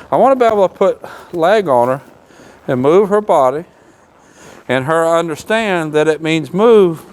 I want to be able to put leg on her and move her body and her understand that it means move,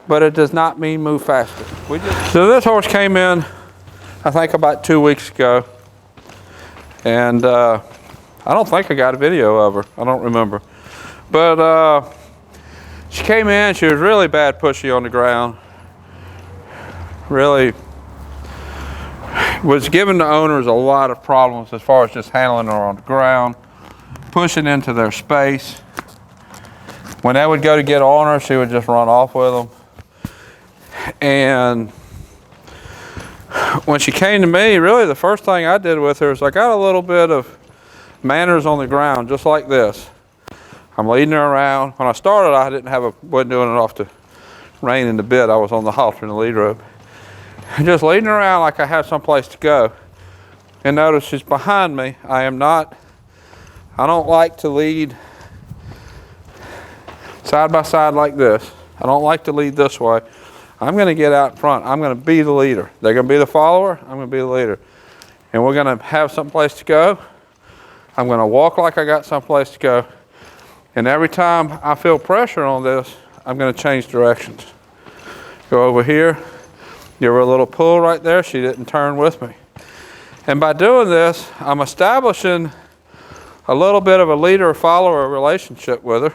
but it does not mean move faster. So this horse came in, I think about 2 weeks ago, and I don't think I got a video of her. I don't remember. But she came in, she was really bad pushy on the ground. Really was giving the owners a lot of problems as far as just handling her on the ground, pushing into their space. When they would go to get on her, she would just run off with them. And when she came to me, really the first thing I did with her is I got a little bit of manners on the ground, just like this. I'm leading her around. When I started, I wasn't doing it off the rein in the bit. I was on the halter in the lead rope. Just leading her around like I have someplace to go. And notice she's behind me. I don't like to lead side by side like this. I don't like to lead this way. I'm going to get out in front. I'm going to be the leader. They're going to be the follower. I'm going to be the leader. And we're going to have someplace to go. I'm going to walk like I got someplace to go. And every time I feel pressure on this, I'm going to change directions. Go over here. Give her a little pull right there. She didn't turn with me. And by doing this, I'm establishing a little bit of a leader-follower relationship with her.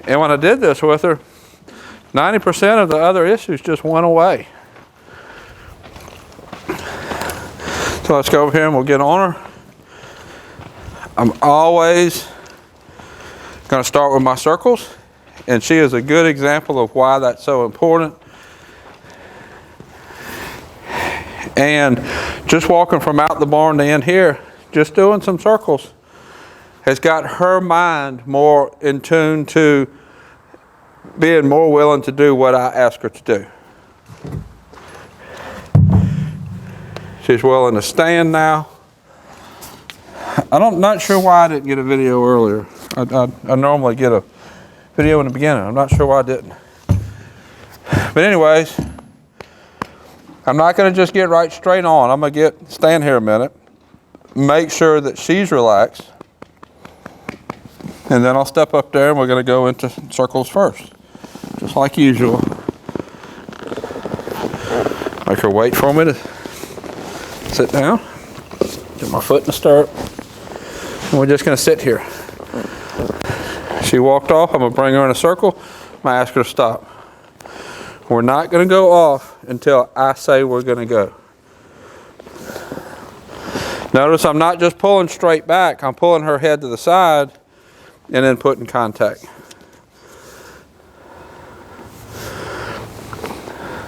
And when I did this with her, 90% of the other issues just went away. So let's go over here and we'll get on her. I'm always going to start with my circles, and she is a good example of why that's so important. And just walking from out the barn to in here, just doing some circles, has got her mind more in tune to being more willing to do what I ask her to do. She's willing to stand now. I'm not sure why I didn't get a video earlier. I normally get a video in the beginning. I'm not sure why I didn't. But anyways, I'm not going to just get right straight on. I'm going to stand here a minute, make sure that she's relaxed, and then I'll step up there and we're going to go into circles first, just like usual. Make her wait for me to sit down, get my foot in the stirrup, and we're just going to sit here. She walked off. I'm going to bring her in a circle. I'm going to ask her to stop. We're not going to go off until I say we're going to go. Notice I'm not just pulling straight back. I'm pulling her head to the side and then putting contact.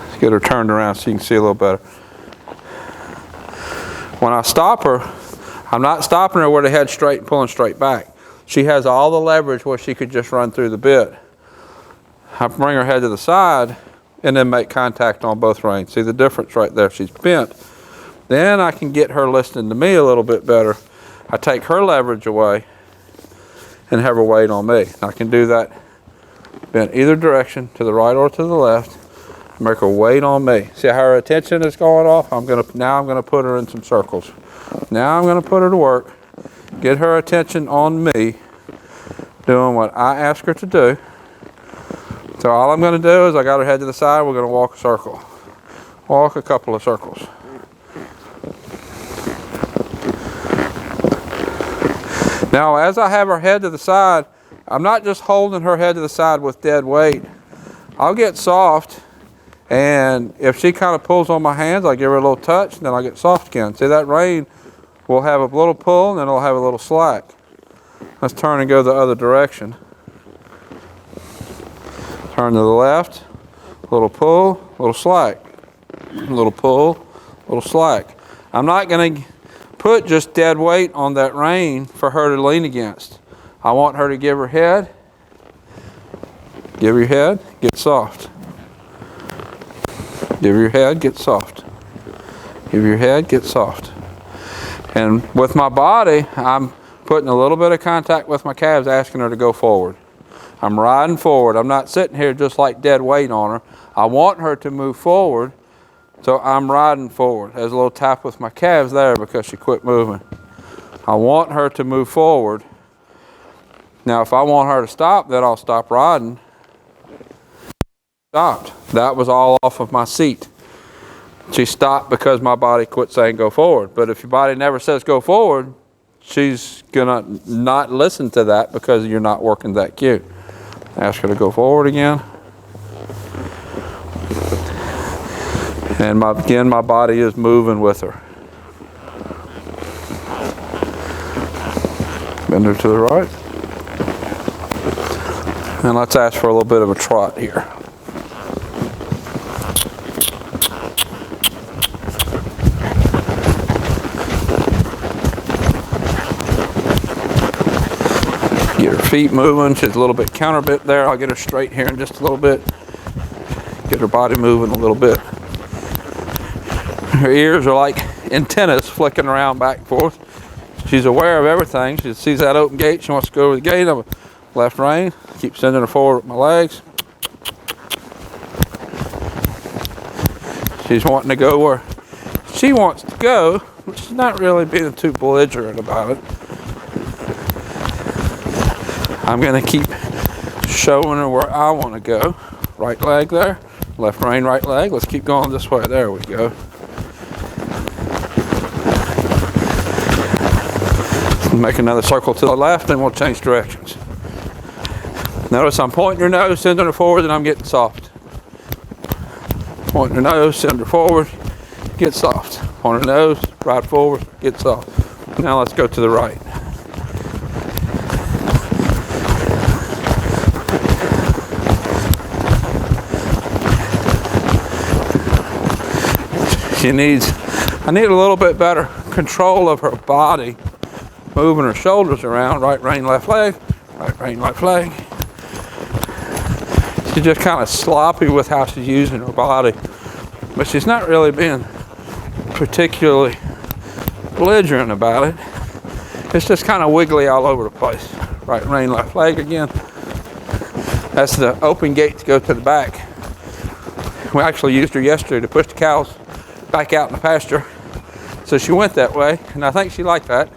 Let's get her turned around so you can see a little better. When I stop her, I'm not stopping her with her head straight and pulling straight back. She has all the leverage where she could just run through the bit. I bring her head to the side and then make contact on both reins. See the difference right there? She's bent. Then I can get her listening to me a little bit better. I take her leverage away and have her weight on me. I can do that bent either direction, to the right or to the left. Make her weight on me. See how her attention is going off? Now I'm gonna put her in some circles. Now I'm gonna put her to work. Get her attention on me, doing what I ask her to do. So all I'm going to do is I got her head to the side, we're going to walk a circle. Walk a couple of circles. Now as I have her head to the side, I'm not just holding her head to the side with dead weight. I'll get soft, and if she kind of pulls on my hands, I give her a little touch, and then I get soft again. See that rein will have a little pull, and then it'll have a little slack. Let's turn and go the other direction. Turn to the left, little pull, little slack. Little pull, little slack. I'm not going to put just dead weight on that rein for her to lean against. I want her to give her head, get soft. Give your head, get soft. Give your head, get soft. And with my body, I'm putting a little bit of contact with my calves, asking her to go forward. I'm riding forward. I'm not sitting here just like dead weight on her. I want her to move forward, so I'm riding forward. There's a little tap with my calves there because she quit moving. I want her to move forward. Now, if I want her to stop, then I'll stop riding. Stopped. That was all off of my seat. She stopped because my body quit saying go forward. But if your body never says go forward, she's gonna not listen to that because you're not working that cue. Ask her to go forward again. And again, my body is moving with her. Bend her to the right. And let's ask for a little bit of a trot here. Get her feet moving. She's a little bit counterbent there. I'll get her straight here in just a little bit. Get her body moving a little bit. Her ears are like antennas flicking around back and forth. She's aware of everything. She sees that open gate. She wants to go over the gate. I'm left rein. Keep sending her forward with my legs. She's wanting to go where she wants to go, but she's not really being too belligerent about it. I'm going to keep showing her where I want to go. Right leg there. Left rein, right leg. Let's keep going this way. There we go. Make another circle to the left, and we'll change directions. Notice I'm pointing her nose, sending her forward, and I'm getting soft. Pointing her nose, send her forward, get soft. Point her nose, right forward, get soft. Now let's go to the right. I need a little bit better control of her body. Moving her shoulders around, right rein, left leg, right rein, left leg. She's just kind of sloppy with how she's using her body. But she's not really being particularly belligerent about it. It's just kind of wiggly all over the place. Right rein, left leg again. That's the open gate to go to the back. We actually used her yesterday to push the cows back out in the pasture. So she went that way, and I think she liked that.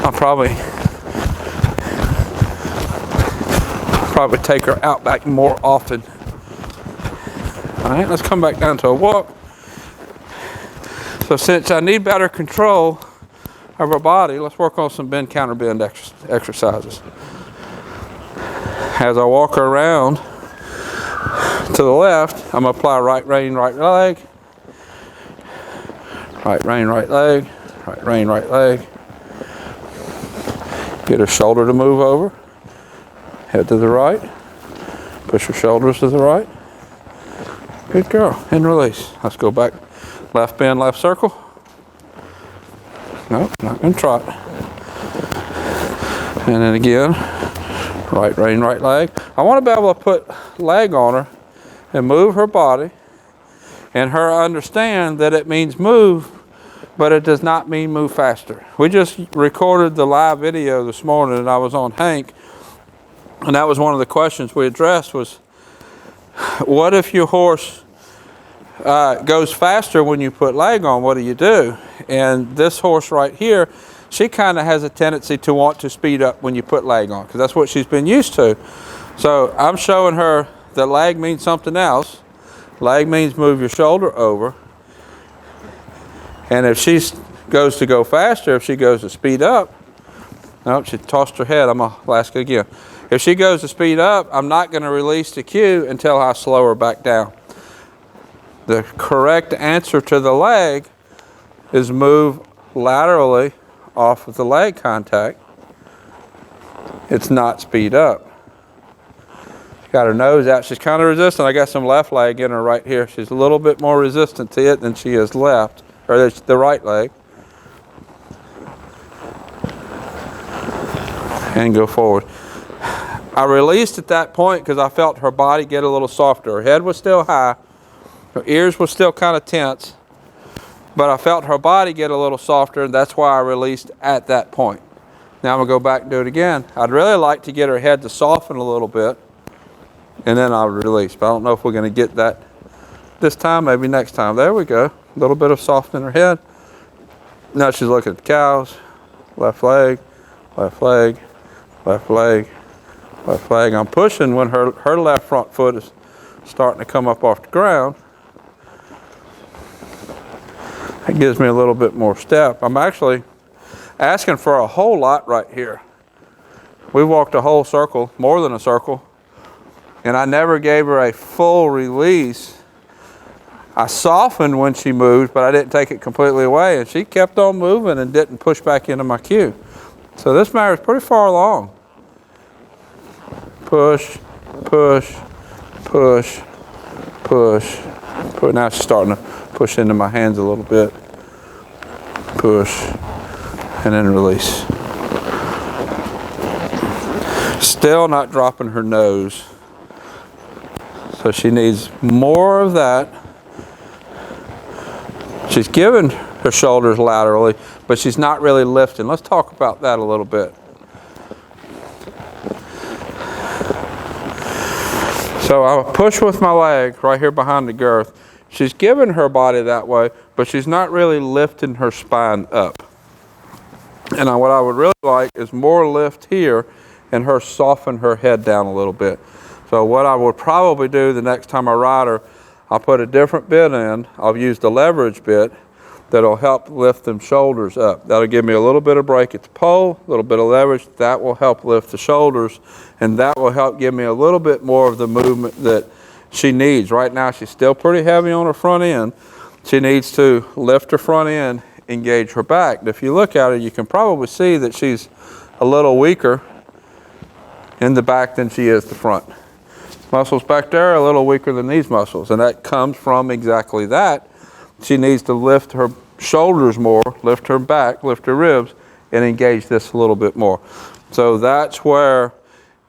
I'll probably take her out back more often. All right, let's come back down to a walk. So since I need better control of her body, let's work on some bend counter bend exercises. As I walk her around to the left, I'm gonna apply right rein, right leg, right rein, right leg, right rein, right leg. Get her shoulder to move over, head to the right, push her shoulders to the right. Good girl, and release. Let's go back, left bend, left circle. Nope, not gonna trot. And then again, right rein, right leg. I wanna be able to put leg on her and move her body and her understand that it means move, but it does not mean move faster. We just recorded the live video this morning and I was on Hank, and that was one of the questions we addressed was, what if your horse goes faster when you put leg on, what do you do? And this horse right here, she kind of has a tendency to want to speed up when you put leg on, because that's what she's been used to. So I'm showing her that leg means something else. Leg means move your shoulder over. And if she goes to go faster, if she goes to speed up, nope, she tossed her head. I'm going to ask it again. If she goes to speed up, I'm not going to release the cue until I slow her back down. The correct answer to the leg is move laterally off of the leg contact. It's not speed up. Got her nose out. She's kind of resistant. I got some left leg in her right here. She's a little bit more resistant to it than she is left, or the right leg. And go forward. I released at that point because I felt her body get a little softer. Her head was still high. Her ears were still kind of tense. But I felt her body get a little softer, and that's why I released at that point. Now I'm going to go back and do it again. I'd really like to get her head to soften a little bit, and then I'll release. But I don't know if we're going to get that this time, maybe next time. There we go. a little bit of softening her head. Now she's looking at the cows. Left leg, left leg, left leg, left leg. I'm pushing when her left front foot is starting to come up off the ground. That gives me a little bit more step. I'm actually asking for a whole lot right here. We walked a whole circle, more than a circle, and I never gave her a full release. I softened when she moved, but I didn't take it completely away, and she kept on moving and didn't push back into my cue. So this mare is pretty far along. Push, push, push, push, push. Now she's starting to push into my hands a little bit. Push, and then release. Still not dropping her nose. So she needs more of that. She's giving her shoulders laterally, but she's not really lifting. Let's talk about that a little bit. So I push with my leg right here behind the girth. She's giving her body that way, but she's not really lifting her spine up. And what I would really like is more lift here and her soften her head down a little bit. So what I would probably do the next time I ride her, I'll put a different bit in. I'll use the leverage bit that'll help lift them shoulders up. That'll give me a little bit of break at the pole, a little bit of leverage. That will help lift the shoulders, and that will help give me a little bit more of the movement that she needs. Right now she's still pretty heavy on her front end. She needs to lift her front end, engage her back. And if you look at her, you can probably see that she's a little weaker in the back than she is the front. Muscles back there are a little weaker than these muscles, and that comes from exactly that. She needs to lift her shoulders more, lift her back, lift her ribs, and engage this a little bit more. So that's where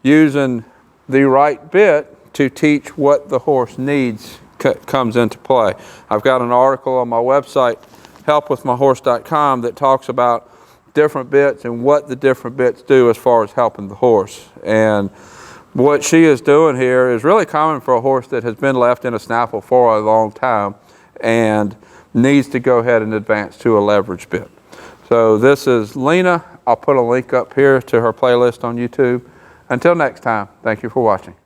using the right bit to teach what the horse needs comes into play. I've got an article on my website, helpwithmyhorse.com, that talks about different bits and what the different bits do as far as helping the horse. And what she is doing here is really common for a horse that has been left in a snaffle for a long time and needs to go ahead and advance to a leverage bit. So this is Lena. I'll put a link up here to her playlist on YouTube. Until next time, thank you for watching.